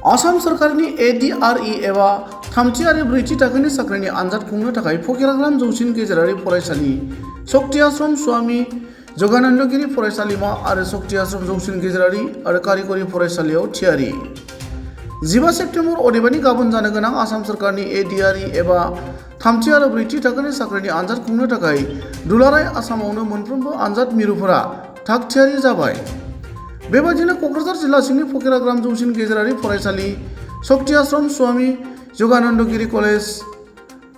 आसाम सरकारनि ADRE एबा थामथि आरो ब्रैथि थाखोनि साख्रिनि आनजाद खुंनो थाखाय फकिराग्राम जौसिन गेजेरारि फरायसालि, शक्ति आश्रम स्वामी जगानन्दगिरि फरायसालिमा आरो शक्ति आश्रम जौसिन गेजेरारि आरो कारिकरि फरायसालियाव थियारि। 15 सेप्तेम्बर अदेबानि गाबोन जानो गोनां आसाम सरकारनि ADRE एबा थामथि आरो ब्रैथि थाखोनि साख्रिनि आनजाद खुंनो थाखाय दुलाराय आसामावनो मोनफ्रोमबो आनजाद मिरुफोरा थाग थियारि जाबाय। बेबायदिनो क'क्राझार जिल्ला सिंनि फकिराग्राम जौसिन गेजेरारि फरायसालि, शक्ति आश्रम स्वामी जगानन्दगिरि कलेज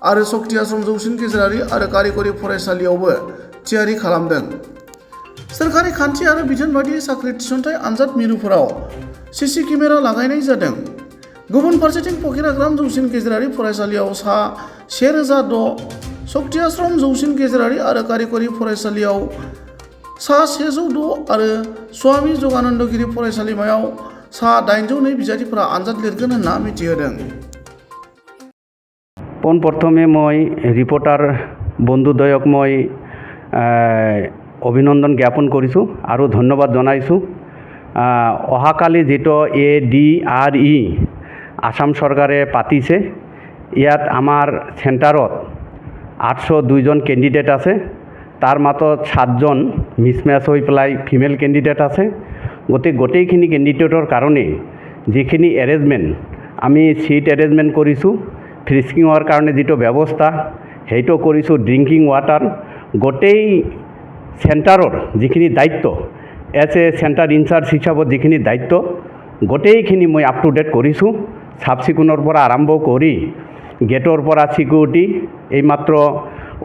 आरो शक्ति आश्रम जौसिन गेजेरारि आरो कारिकरि फरायसालियावबो थियारि खालामदों। सोरखारि खान्थि आरो बिथोन बायदियै साख्रि थिसनथाय आनजाद मिरुफोराव CC केमेरा लागायनाय जादों। गुबुन फारसेथिं फकिराग्राम जौसिन गेजेरारि फरायसालियाव सा 1006, शक्ति आश्रम जौसिन गेजेरारि आरो कारिकरि फरायसालियाव सा 106 आरो स्वामी जगानन्दगिरि फरायसालिमायाव सा 802 बिजाथिफोरा आनजाद लिरगोन होनना मिथिहोदों। পোনপ্ৰথমে মই ৰিপৰ্টাৰ বন্ধুদ্বয়ক মই অভিনন্দন জ্ঞাপন কৰিছোঁ আৰু ধন্যবাদ জনাইছোঁ। অহাকালি যিটো ADRE আসাম চৰকাৰে পাতিছে, ইয়াত আমাৰ চেণ্টাৰত 802জন কেণ্ডিডেট আছে। তাৰ মাজত 7জন মিছমেচ হৈ পেলাই ফিমেল কেণ্ডিডেট আছে। গোটেইখিনি কেণ্ডিডেটৰ কাৰণে যিখিনি এৰেঞ্জমেণ্ট আমি চিট এৰেঞ্জমেণ্ট কৰিছোঁ, ফ্ৰিস্কিঙৰ কাৰণে যিটো ব্যৱস্থা সেইটো কৰিছোঁ, ড্ৰিংকিং ৱাটাৰ, গোটেই চেণ্টাৰৰ যিখিনি দায়িত্ব এজ এ চেণ্টাৰ ইনচাৰ্জ হিচাপত যিখিনি দায়িত্ব গোটেইখিনি মই আপ টু ডেট কৰিছোঁ। চাফ চিকুণৰ পৰা আৰম্ভ কৰি গেটৰ পৰা ছিকিউৰিটি, এইমাত্ৰ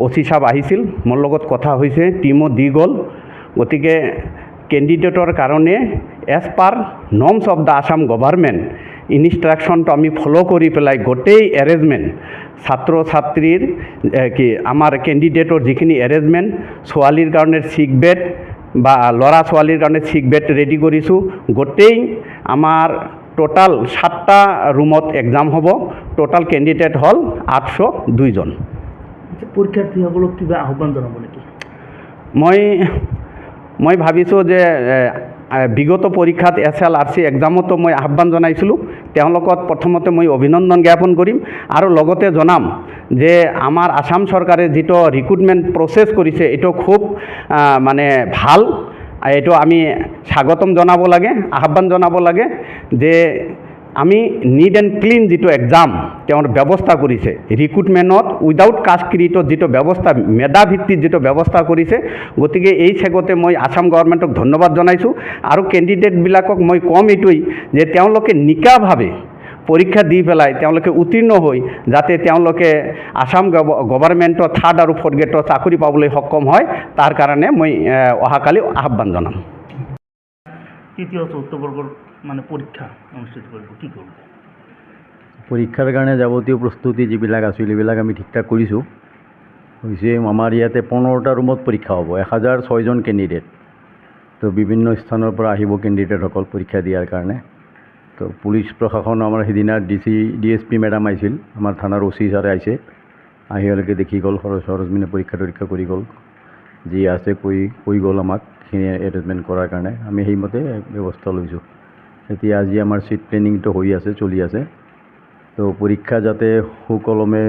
OC সাহেব আহিছিল, মোৰ লগত কথা হৈছে, টিমো দি গ'ল। গতিকে কেণ্ডিডেটৰ কাৰণে as per norms of the Assam government ইনষ্ট্ৰাকশ্যনটো আমি ফ'ল' কৰি পেলাই গোটেই এৰেঞ্জমেণ্ট ছাত্ৰ ছাত্ৰীৰ আমাৰ কেণ্ডিডেটৰ যিখিনি এৰেঞ্জমেণ্ট, ছোৱালীৰ কাৰণে ছিক বেড বা ল'ৰা ছোৱালীৰ কাৰণে ছিক বেড ৰেডি কৰিছোঁ। গোটেই আমাৰ টোটাল 7টা ৰুমত এক্সাম হ'ব। টোটাল কেণ্ডিডেট হ'ল 802জন। পৰীক্ষাৰ্থীসকলক কিবা আহ্বান জনাব নেকি? মই ভাবিছোঁ যে বিগত পৰীক্ষাত SLRC এক্সামতো মই আহ্বান জনাইছিলোঁ। তেওঁলোকক প্ৰথমতে মই অভিনন্দন জ্ঞাপন কৰিম আৰু লগতে জনাম যে আমাৰ আসাম চৰকাৰে যিটো ৰিক্ৰুটমেণ্ট প্ৰচেছ কৰিছে এইটো খুব মানে ভাল। এইটো আমি স্বাগতম জনাব লাগে, আহ্বান জনাব লাগে যে আমি নিট এণ্ড ক্লিন যিটো এক্সাম তেওঁৰ ব্যৱস্থা কৰিছে, ৰিক্ৰুটমেণ্টত উইদাউট কাষ্ট ক্ৰিটত যিটো ব্যৱস্থা, মেধাভিত্তিত যিটো ব্যৱস্থা কৰিছে, গতিকে এই চেগতে মই আসাম গভৰ্ণমেণ্টক ধন্যবাদ জনাইছোঁ। আৰু কেণ্ডিডেটবিলাকক মই ক'ম এইটোৱেই যে তেওঁলোকে নিকাভাৱে পৰীক্ষা দি পেলাই তেওঁলোকে উত্তীৰ্ণ হৈ যাতে তেওঁলোকে আসাম গভৰ্ণমেণ্টৰ 3rd আৰু 4th গ্ৰেডৰ চাকৰি পাবলৈ সক্ষম হয়, তাৰ কাৰণে মই অহাকালি আহ্বান জনাম। তৃতীয় চতুৰ্থ বৰ্গৰ মানে পৰীক্ষা অনুষ্ঠিত কৰিব, কি কৰিব? পৰীক্ষাৰ কাৰণে যাৱতীয় প্ৰস্তুতি যিবিলাক আছিল এইবিলাক আমি ঠিক ঠাক কৰিছোঁ। হৈছে আমাৰ ইয়াতে 15টা ৰুমত পৰীক্ষা হ'ব, 1006জন কেণ্ডিডেট। তো বিভিন্ন স্থানৰ পৰা আহিব কেণ্ডিডেটসকল পৰীক্ষা দিয়াৰ কাৰণে। তো পুলিচ প্ৰশাসন আমাৰ সিদিনা DSP মেডাম আহিছিল, আমাৰ থানাৰ OC ছাৰে আহিছে, আহিলৈকে দেখি গ'ল, সৰজমিনে পৰীক্ষা তৰীক্ষা কৰি গ'ল, যি আছে কৈ গ'ল আমাক সেইখিনি এৰেঞ্জমেণ্ট কৰাৰ কাৰণে। আমি সেইমতে ব্যৱস্থা লৈছোঁ। এতিয়া আজি আমাৰ চিট প্লেনিংটো হৈ আছে, চলি আছে। তো পৰীক্ষা যাতে সুকলমে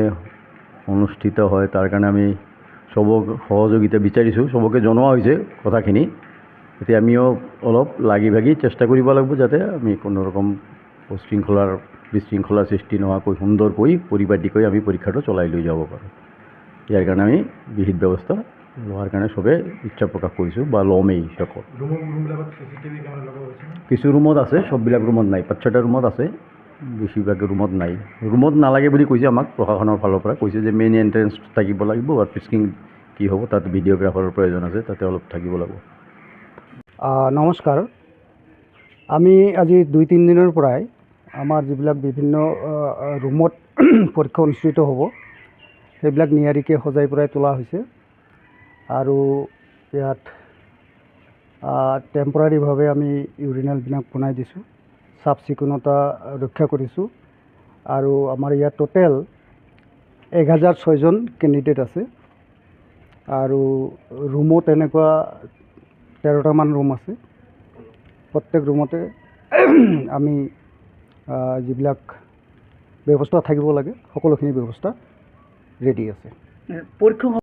অনুষ্ঠিত হয় তাৰ কাৰণে আমি চবক সহযোগিতা বিচাৰিছোঁ, চবকে জনোৱা হৈছে কথাখিনি। এতিয়া আমিও অলপ লাগি ভাগি চেষ্টা কৰিব লাগিব যাতে আমি কোনোৰকম বিশৃংখলাৰ সৃষ্টি নোহোৱাকৈ সুন্দৰকৈ পৰিপাটিকৈ আমি পৰীক্ষাটো চলাই লৈ যাব পাৰোঁ। ইয়াৰ কাৰণে আমি বিহিত ব্যৱস্থা লোৱাৰ কাৰণে চবে ইচ্ছা প্ৰকাশ কৰিছোঁ বা ল'মেই সকল। কিছু ৰুমত আছে, চববিলাক ৰুমত নাই, 5-6টা ৰুমত আছে, বেছিভাগ ৰুমত নাই। ৰুমত নালাগে বুলি কৈছে আমাক প্ৰশাসনৰ ফালৰ পৰা, কৈছে যে মেইন এণ্ট্ৰেঞ্চ থাকিব লাগিব আৰু ফিস্কিং কি হ'ব তাত ভিডিঅ'গ্ৰাফাৰৰ প্ৰয়োজন আছে, তাতে অলপ থাকিব লাগিব। নমস্কাৰ। আমি আজি 2-3 দিনৰ পৰাই আমাৰ যিবিলাক বিভিন্ন ৰুমত পৰীক্ষা অনুষ্ঠিত হ'ব সেইবিলাক নিয়াৰিকৈ সজাই পৰাই তোলা হৈছে আৰু ইয়াত টেম্পৰাৰীভাৱে আমি ইউৰিনেলবিলাক বনাই দিছোঁ, চাফ চিকুণতা ৰক্ষা কৰিছোঁ। আৰু আমাৰ ইয়াত টোটেল 1006জন কেণ্ডিডেট আছে আৰু ৰুমত এনেকুৱা 13টামান ৰুম আছে। প্ৰত্যেক ৰুমতে আমি যিবিলাক ব্যৱস্থা থাকিব লাগে সকলোখিনি ব্যৱস্থা ৰেডি আছে। পৰীক্ষক